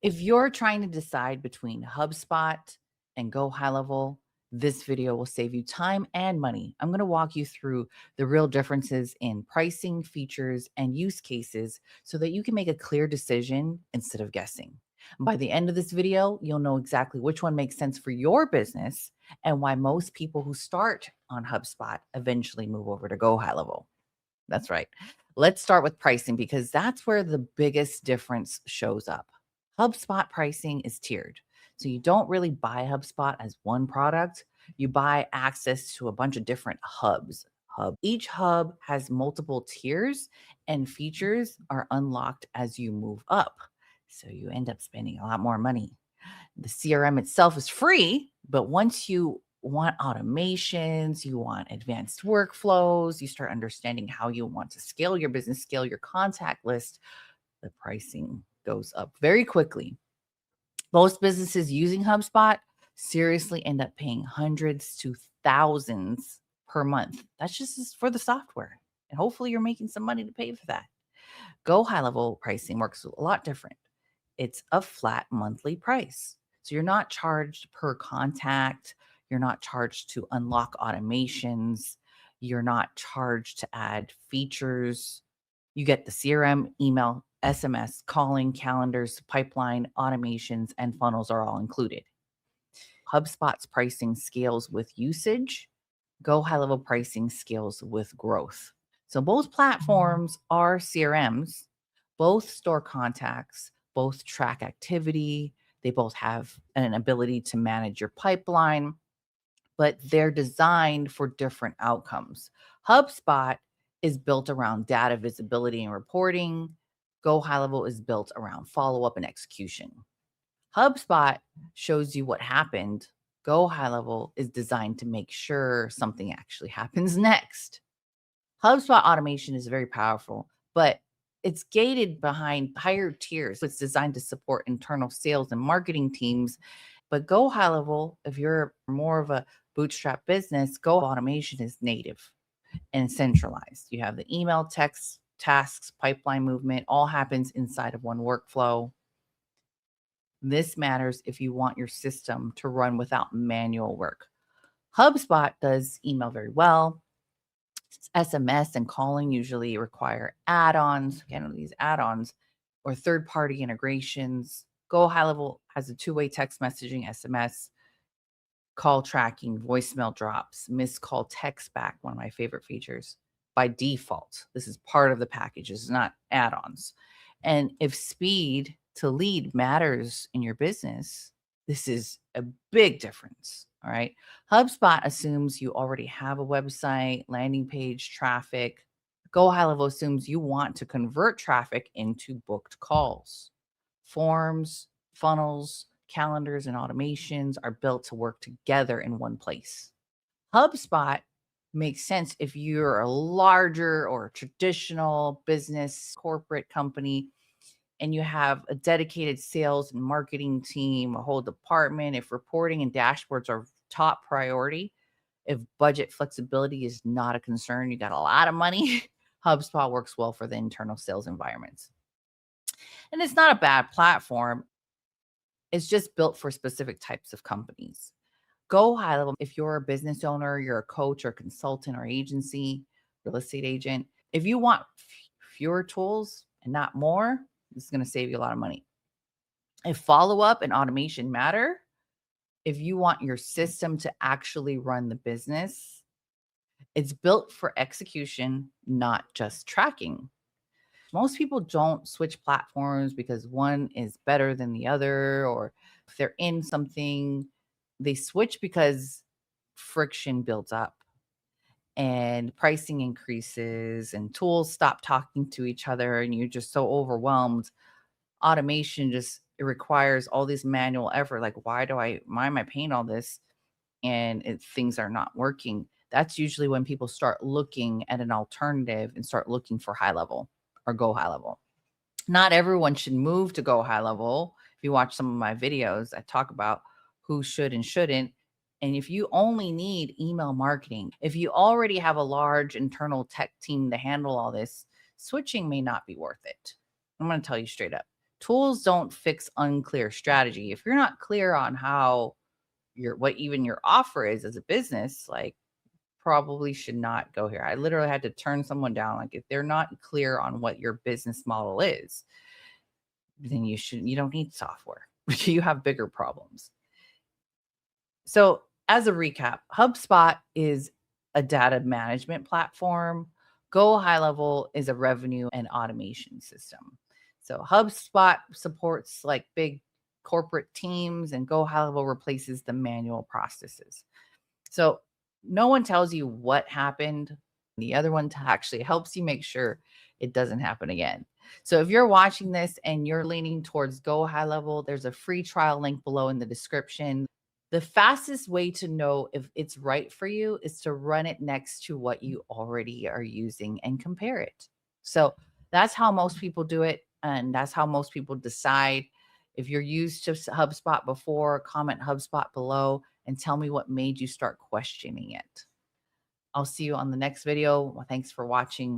If you're trying to decide between HubSpot and GoHighLevel, this video will save you time and money. I'm going to walk you through the real differences in pricing, features, and use cases so that you can make a clear decision instead of guessing. By the end of this video, you'll know exactly which one makes sense for your business and why most people who start on HubSpot eventually move over to GoHighLevel. That's right. Let's start with pricing because that's where the biggest difference shows up. HubSpot pricing is tiered. So you don't really buy HubSpot as one product, you buy access to a bunch of different hubs. Each hub has multiple tiers and features are unlocked as you move up. So you end up spending a lot more money. The CRM itself is free, but once you want automations, you want advanced workflows, you start understanding how you want to scale your business, scale your contact list, the pricing goes up very quickly. Most businesses using HubSpot seriously end up paying hundreds to thousands per month. That's just for the software. And hopefully you're making some money to pay for that. GoHighLevel pricing works a lot different. It's a flat monthly price. So you're not charged per contact. You're not charged to unlock automations. You're not charged to add features. You get the CRM, email, SMS, calling, calendars, pipeline, automations, and funnels are all included. HubSpot's pricing scales with usage. GoHighLevel pricing scales with growth. So both platforms are CRMs, both store contacts, both track activity. They both have an ability to manage your pipeline, but they're designed for different outcomes. HubSpot is built around data visibility and reporting. GoHighLevel is built around follow up and execution. HubSpot shows you what happened. GoHighLevel is designed to make sure something actually happens next. HubSpot automation is very powerful, but it's gated behind higher tiers. It's designed to support internal sales and marketing teams. But GoHighLevel, if you're more of a bootstrap business, Go automation is native and centralized. You have the email, text, tasks, pipeline movement, all happens inside of one workflow. This matters if you want your system to run without manual work. HubSpot does email very well. SMS and calling usually require add-ons. Again, these add-ons or third-party integrations. GoHighLevel has a two-way text messaging, SMS, call tracking, voicemail drops, missed call text back, one of my favorite features by default. This is part of the package, it's not add-ons. And if speed to lead matters in your business, this is a big difference. All right. HubSpot assumes you already have a website, landing page, traffic. GoHighLevel assumes you want to convert traffic into booked calls. Forms, funnels, calendars, and automations are built to work together in one place. HubSpot makes sense if you're a larger or traditional business, corporate company, and you have a dedicated sales and marketing team, a whole department. If reporting and dashboards are top priority, if budget flexibility is not a concern, you got a lot of money, HubSpot works well for the internal sales environments. And it's not a bad platform. It's just built for specific types of companies. GoHighLevel, if you're a business owner, you're a coach or consultant or agency, real estate agent, if you want fewer tools and not more, this is going to save you a lot of money. If follow up and automation matter, if you want your system to actually run the business, it's built for execution, not just tracking. Most people don't switch platforms because one is better than the other, or if they're in something, they switch because friction builds up and pricing increases and tools stop talking to each other and you're just so overwhelmed. Automation just it requires all this manual effort. Like, why am I paying all this and things are not working? That's usually when people start looking at an alternative and start looking for HighLevel or GoHighLevel. Not everyone should move to GoHighLevel. If you watch some of my videos, I talk about who should and shouldn't. And if you only need email marketing, if you already have a large internal tech team to handle all this, switching may not be worth it. I'm going to tell you straight up. Tools don't fix unclear strategy. If you're not clear on how what even your offer is as a business, like probably should not go here. I literally had to turn someone down. Like if they're not clear on what your business model is, then you don't need software. You have bigger problems. So, as a recap, HubSpot is a data management platform. Go High Level is a revenue and automation system. So, HubSpot supports like big corporate teams, and Go High Level replaces the manual processes. So, no one tells you what happened. The other one actually helps you make sure it doesn't happen again. So, if you're watching this and you're leaning towards Go High Level, there's a free trial link below in the description. The fastest way to know if it's right for you is to run it next to what you already are using and compare it. So that's how most people do it. And that's how most people decide. If you're used to HubSpot before, comment HubSpot below and tell me what made you start questioning it. I'll see you on the next video. Well, thanks for watching.